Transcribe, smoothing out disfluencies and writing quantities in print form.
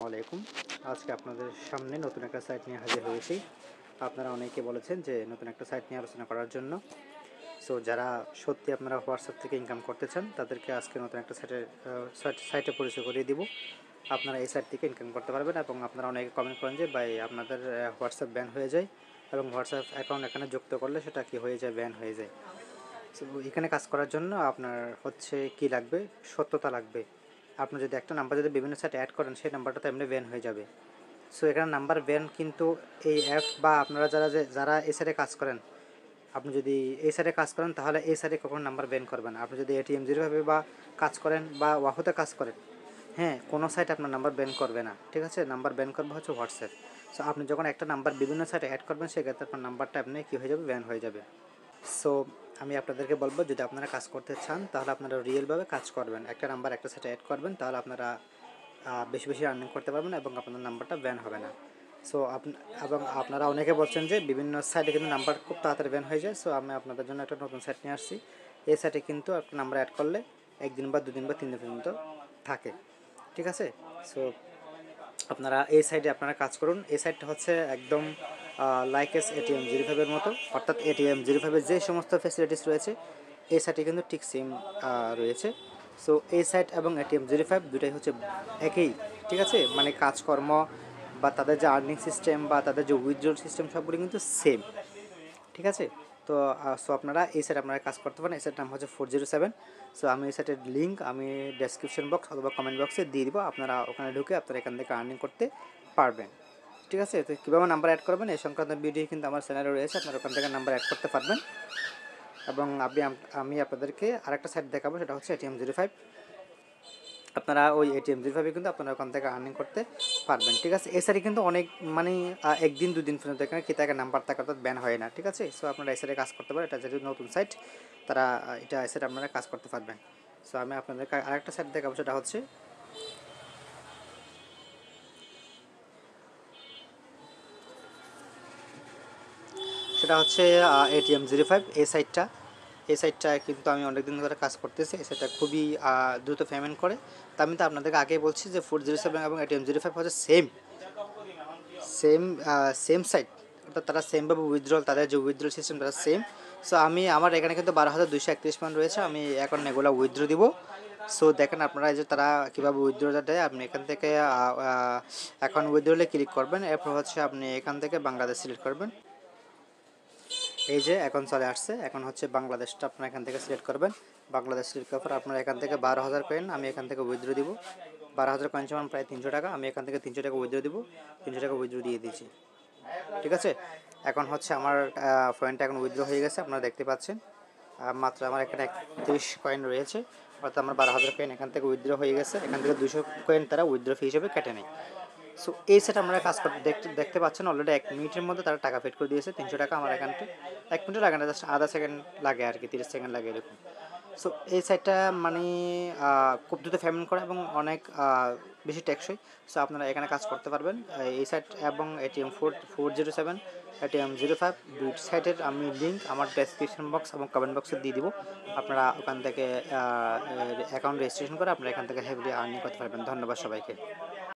আলাইকুম। আজকে আপনাদের সামনে নতুন একটা সাইট নিয়ে হাজির হয়েছি। আপনারা অনেকে বলেছেন যে নতুন একটা সাইট নিয়ে আলোচনা করার জন্য। সো যারা সত্যি আপনারা হোয়াটসঅ্যাপ থেকে ইনকাম করতে চান তাদেরকে আজকে নতুন একটা সাইটে পরিচয় করিয়ে দিব। আপনারা এই সাইট থেকে ইনকাম করতে পারবেন এবং আপনারা অনেকে কমেন্ট করেন যে ভাই আপনাদের হোয়াটসঅ্যাপ ব্যান হয়ে যায় এবং হোয়াটসঅ্যাপ অ্যাকাউন্ট এখানে যুক্ত করলে সেটা কি হয়ে যায়, ব্যান হয়ে যায়। সো এখানে কাজ করার জন্য আপনার হচ্ছে কি লাগবে, সত্যতা লাগবে। আপনি যদি একটা নাম্বার যদি বিভিন্ন সাইটে অ্যাড করেন সেই নাম্বারটা তো এমনি ব্যান হয়ে যাবে। সো এখানে নাম্বার ব্যান কিন্তু এই অ্যাপ বা আপনারা যারা এই সাইটে কাজ করেন, আপনি যদি এই সাইটে কাজ করেন তাহলে এই সাইটে কখনো নাম্বার ব্যান করবেন না। আপনি যদি এটিএম জিরোভাবে বা কাজ করেন বা ওয়াহোতে কাজ করেন, হ্যাঁ, কোনো সাইট আপনার নাম্বার ব্যান করবে না, ঠিক আছে। নাম্বার ব্যান করবে হচ্ছে হোয়াটসঅ্যাপ। সো আপনি যখন একটা নাম্বার বিভিন্ন সাইটে অ্যাড করবেন সেক্ষেত্রে আপনার নাম্বারটা আপনি কী হয়ে যাবে, ব্যান হয়ে যাবে। সো আমি আপনাদেরকে বলবো, যদি আপনারা কাজ করতে চান তাহলে আপনারা রিয়েলভাবে কাজ করবেন, একটা নাম্বার একটা সাইটে অ্যাড করবেন, তাহলে আপনারা বেশি বেশি আর্নিং করতে পারবেন এবং আপনার নাম্বারটা ব্যান হবে না। সো এবং আপনারা অনেকে বলছেন যে বিভিন্ন সাইটে কিন্তু নাম্বার খুব তাড়াতাড়ি ব্যান হয়ে যায়। সো আমি আপনাদের জন্য একটা নতুন সাইট নিয়ে আসছি। এই সাইটে কিন্তু একটা নাম্বার অ্যাড করলে একদিন বা দুদিন বা 3 দিন পর্যন্ত থাকে, ঠিক আছে। সো আপনারা এই সাইটে আপনারা কাজ করুন। এই সাইটটা হচ্ছে একদম লাইকেস এটিএম জিরোভাবের মতো, অর্থাৎ এটিএম জিরোভাবের যে সমস্ত ফ্যাসিলিটিস রয়েছে এই সাইটে কিন্তু ঠিক সেম রয়েছে। সো এই সাইট এবং এটিএম জিরোভাব দুটাই হচ্ছে একই, ঠিক আছে। মানে কাজকর্ম বা তাদের যে আর্নিং সিস্টেম বা তাদের যে উইথড্রল সিস্টেম সবগুলো কিন্তু সেম, ঠিক আছে। তো আপনারা এই সাইটে আপনারা কাজ করতে পারেন। এই সাইটের নাম হচ্ছে 407। সো আমি এই সাইটের লিঙ্ক আমি ডেসক্রিপশন বক্স অথবা কমেন্ট বক্সে দিয়ে দিব। আপনারা ওখানে ঢুকে আপনারা এখান থেকে আর্নিং করতে পারবেন, ঠিক আছে। তো কীভাবে নাম্বার অ্যাড করবেন এই সংক্রান্ত ভিডিও কিন্তু আমার চ্যানেলে রয়েছে, আপনারা ওখান থেকে নাম্বার অ্যাড করতে পারবেন। এবং আমি আপনাদেরকে আরেকটা সাইট দেখাবো, সেটা হচ্ছে এটিএম জিরোভাব। আপনারা ওই এটিএম জিরোভাবে কিন্তু আপনারা ওখান থেকে আর্নিং করতে পারবেন, ঠিক আছে। এই সাইটে কিন্তু অনেক মানে একদিন দুদিন পর্যন্ত এখানে কি থাকে, নাম্বার থাকে, অর্থাৎ ব্যান হয় না, ঠিক আছে। সো আপনারা এই সাইটে কাজ করতে পারেন। এটা যেহেতু নতুন সাইট, তারা এটা এই সাইটে আপনারা কাজ করতে পারবেন। সো আমি আপনাদেরকে আরেকটা সাইট দেখাবো, সেটা হচ্ছে এটিএম জিরোভাব। এই সাইটটা কিন্তু আমি অনেক দিন ধরে কাজ করতেছি। এই সাইটটা খুবই দ্রুত পেমেন্ট করে। তা আমি তো আপনাদেরকে আগেই বলছি যে 407 এবং এটিএম জিরোভাব হচ্ছে সেম সেম সেম সাইট, অর্থাৎ তারা সেমভাবে উইথড্রল, তাদের যে উইথড্রল সিস্টেম তারা সেম। সো আমার এখানে কিন্তু 12,231 পয়েন্ট রয়েছে। আমি এখন এগুলো উইথড্র দিব। সো দেখেন আপনারা যে তারা কীভাবে উইথড্রটা দেয়। আপনি এখান থেকে এখন উইথড্রলে ক্লিক করবেন, এরপর হচ্ছে আপনি এখান থেকে বাংলাদেশ সিলেক্ট করবেন। এই যে এখন চলে আসছে, এখন হচ্ছে বাংলাদেশটা আপনারা এখান থেকে সিলেক্ট করবেন। বাংলাদেশ সিলেক্ট করার পর আপনারা এখান থেকে 12,000 কয়েন আমি এখান থেকে উইথড্র দিব। 12,000 কয়েন সমান প্রায় 300 টাকা। আমি এখান থেকে 300 টাকা উইথড্র দিব। 300 টাকা উইথড্র দিয়ে দিয়েছি, ঠিক আছে। এখন হচ্ছে আমার পয়েন্টটা এখন উইথড্র হয়ে গেছে, আপনারা দেখতে পাচ্ছেন। মাত্র আমার এখানে 31 কয়েন রয়েছে, অর্থাৎ আমার 12,000 কয়েন এখান থেকে উইথড্র হয়ে গেছে। এখান থেকে 200 কয়েন তারা উইথড্র ফি হিসেবে কেটে নেয়। সো এই সেট আমরা কাজ করতে দেখতে পাচ্ছেন অলরেডি 1 মিনিটের মধ্যে তারা টাকা পেড করে দিয়েছে। 300 টাকা আমার অ্যাকাউন্টে। 1 মিনিটও লাগে না, জাস্ট আধা সেকেন্ড লাগে আর কি, 30 সেকেন্ড লাগে এরকম। সো এই সাইটটা মানে খুব দ্রুত পেমেন্ট করে এবং অনেক বেশি টেকসই। সো আপনারা এখানে কাজ করতে পারবেন। এই সাইট এবং এটিএম 407 এটিএম 05 দুই সাইটের আমি লিঙ্ক আমার ডেসক্রিপশন বক্স এবং কমেন্ট বক্সে দিয়ে দিব। আপনারা ওখান থেকে অ্যাকাউন্ট রেজিস্ট্রেশন করে আপনারা এখান থেকে হেভিলি আর্নিং করতে পারবেন। ধন্যবাদ সবাইকে।